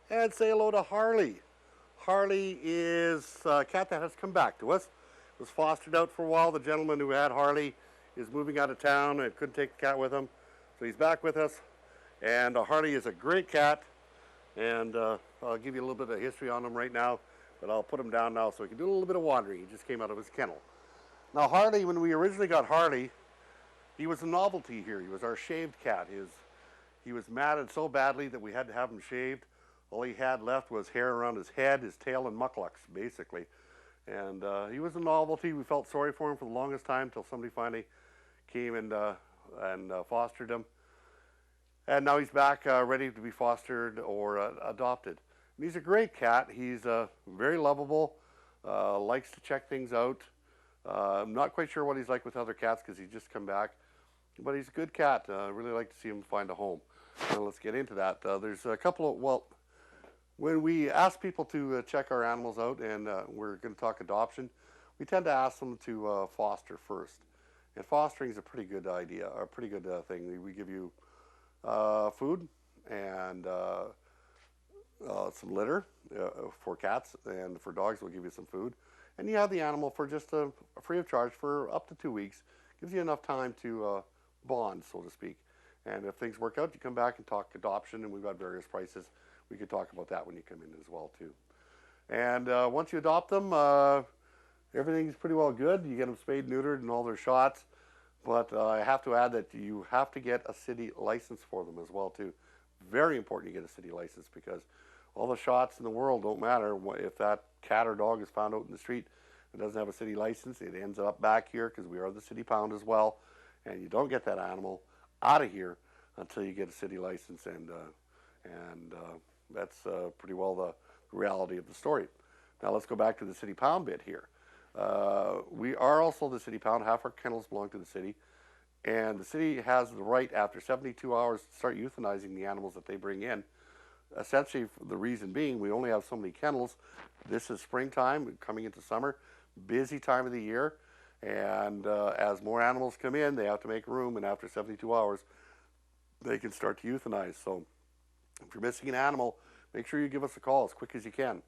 and say hello to Harley. Harley is a cat that has come back to us. Was fostered out for a while. The gentleman who had Harley is moving out of town and couldn't take the cat with him. So he's back with us. And Harley is a great cat. And I'll give you a little bit of history on him right now. But I'll put him down now so he can do a little bit of wandering. He just came out of his kennel. Now Harley, when we originally got Harley, he was a novelty here. He was our shaved cat. He was matted so badly that we had to have him shaved. All he had left was hair around his head, his tail, and mucklucks, basically. And he was a novelty. We felt sorry for him for the longest time until somebody finally came and fostered him. And now he's back ready to be fostered or adopted. And he's a great cat. He's very lovable, likes to check things out. I'm not quite sure what he's like with other cats because he's just come back. But he's a good cat. I really like to see him find a home. Now let's get into that. There's a couple of, well, when we ask people to check our animals out, and we're going to talk adoption, we tend to ask them to foster first. And fostering is a pretty good idea, a pretty good thing. We give you food and some litter for cats, and for dogs we'll give you some food. And you have the animal for just free of charge for up to 2 weeks. Gives you enough time to bond, so to speak. And if things work out, you come back and talk adoption, and we've got various prices. We could talk about that when you come in as well, too. And once you adopt them, everything's pretty well good. You get them spayed, neutered, and all their shots. But I have to add that you have to get a city license for them as well, too. Very important you get a city license because all the shots in the world don't matter. If that cat or dog is found out in the street and doesn't have a city license, it ends up back here because we are the city pound as well. And you don't get that animal out of here until you get a city license, and that's pretty well the reality of the story. Now let's go back to the city pound bit here. We are also the city pound. Half our kennels belong to the city, and the city has the right after 72 hours to start euthanizing the animals that they bring in. Essentially, the reason being we only have so many kennels. This is springtime, coming into summer, busy time of the year. And as more animals come in, they have to make room, and after 72 hours, they can start to euthanize. So if you're missing an animal, make sure you give us a call as quick as you can.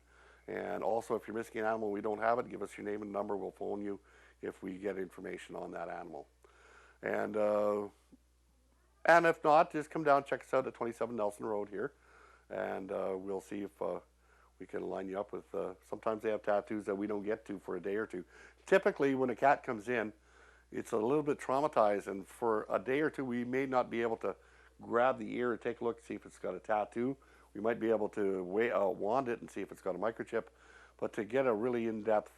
And also, if you're missing an animal, we don't have it, give us your name and number. We'll phone you if we get information on that animal. And if not, just come down, check us out at 27 Nelson Road here, and we'll see if we can line you up with, sometimes they have tattoos that we don't get to for a day or two. Typically, when a cat comes in, it's a little bit traumatized, and for a day or two, we may not be able to grab the ear and take a look, see if it's got a tattoo. We might be able to wand it and see if it's got a microchip, but to get a really in-depth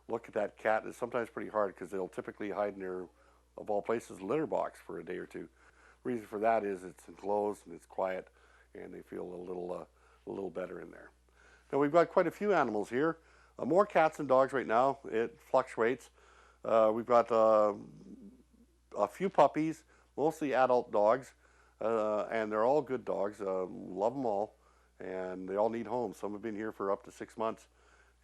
look at that cat is sometimes pretty hard because they'll typically hide in their, of all places, litter box for a day or two. The reason for that is it's enclosed and it's quiet, and they feel a little better in there. Now we've got quite a few animals here. More cats than dogs right now. It fluctuates. We've got a few puppies, mostly adult dogs, and they're all good dogs. Love them all, and they all need homes. Some have been here for up to 6 months,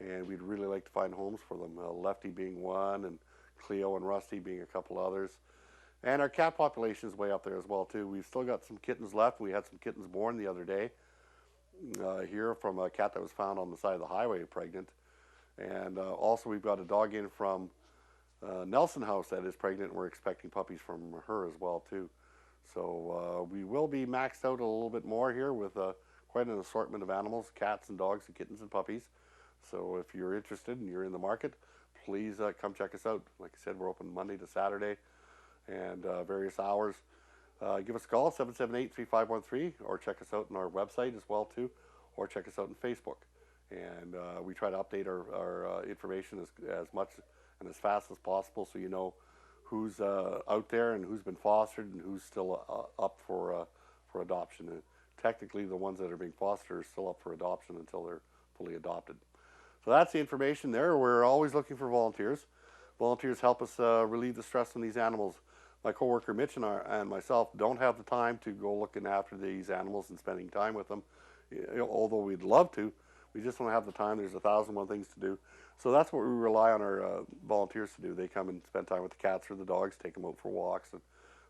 and we'd really like to find homes for them. Lefty being one, and Cleo and Rusty being a couple others. And our cat population is way up there as well, too. We've still got some kittens left. We had some kittens born the other day here from a cat that was found on the side of the highway pregnant. And also we've got a dog in from Nelson House that is pregnant, and we're expecting puppies from her as well, too. So we will be maxed out a little bit more here with quite an assortment of animals, cats and dogs and kittens and puppies. So if you're interested and you're in the market, please come check us out. Like I said, we're open Monday to Saturday and various hours. Give us a call, 778-3513, or check us out on our website as well, too, or check us out on Facebook. And we try to update our information as much and as fast as possible so you know who's out there and who's been fostered and who's still up for adoption. And technically, the ones that are being fostered are still up for adoption until they're fully adopted. So that's the information there. We're always looking for volunteers. Volunteers help us relieve the stress on these animals. My coworker Mitch and myself don't have the time to go looking after these animals and spending time with them, although we'd love to. We just don't have the time. There's 1,001 things to do. So that's what we rely on our volunteers to do. They come and spend time with the cats or the dogs, take them out for walks. And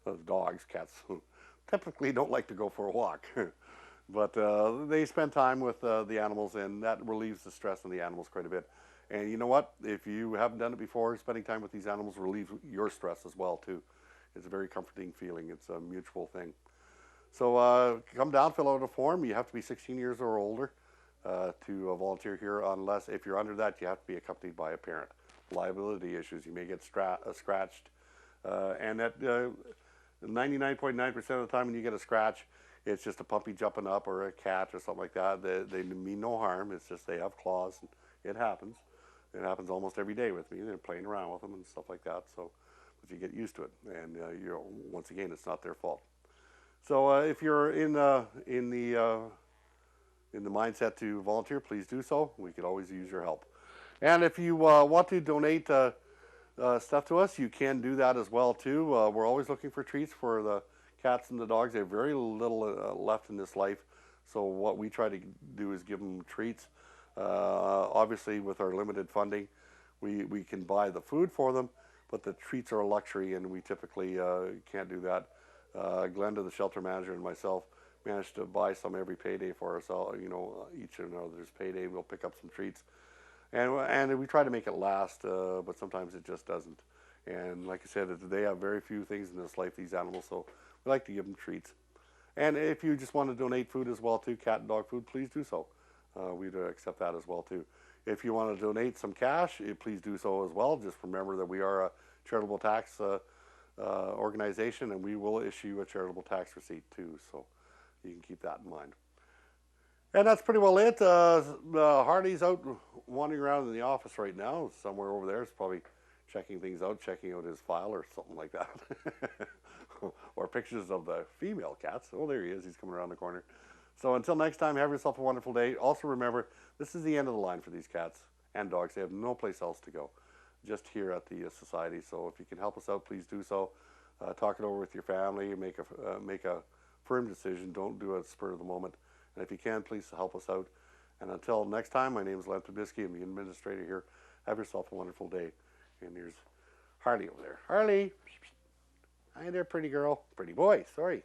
the dogs, cats typically don't like to go for a walk. But they spend time with the animals, and that relieves the stress on the animals quite a bit. And you know what? If you haven't done it before, spending time with these animals relieves your stress as well too. It's a very comforting feeling. It's a mutual thing. So come down, fill out a form. You have to be 16 years or older to volunteer here, unless if you're under that, you have to be accompanied by a parent. Liability issues, you may get scratched, and at 99.9% of the time when you get a scratch, it's just a puppy jumping up or a cat or something like that. They mean no harm. It's just they have claws, and it happens. It happens almost every day with me. They're playing around with them and stuff like that. So, but you get used to it, and once again, it's not their fault. So if you're in the mindset to volunteer, please do so. We could always use your help. And if you want to donate stuff to us, you can do that as well too. We're always looking for treats for the cats and the dogs. They have very little left in this life, so what we try to do is give them treats. Obviously, with our limited funding, we can buy the food for them, but the treats are a luxury, and we typically can't do that. Glenda, the shelter manager, and myself managed to buy some every payday for ourselves. Each and other's payday, we'll pick up some treats. And we try to make it last, but sometimes it just doesn't. And like I said, they have very few things in this life, these animals, so we like to give them treats. And if you just want to donate food as well too, cat and dog food, please do so. We'd accept that as well too. If you want to donate some cash, please do so as well. Just remember that we are a charitable tax organization, and we will issue a charitable tax receipt too, so you can keep that in mind. And that's pretty well it. Harley's out wandering around in the office right now. Somewhere over there is probably checking things out, checking out his file or something like that. Or pictures of the female cats. Oh, there he is. He's coming around the corner. So until next time, have yourself a wonderful day. Also remember, this is the end of the line for these cats and dogs. They have no place else to go, just here at the Society. So if you can help us out, please do so. Talk it over with your family. Make a firm decision. Don't do it at the spur of the moment. And if you can, please help us out. And until next time, my name is Len Trubisky. I'm the administrator here. Have yourself a wonderful day. And here's Harley over there. Harley! Hi there, pretty girl. Pretty boy, sorry.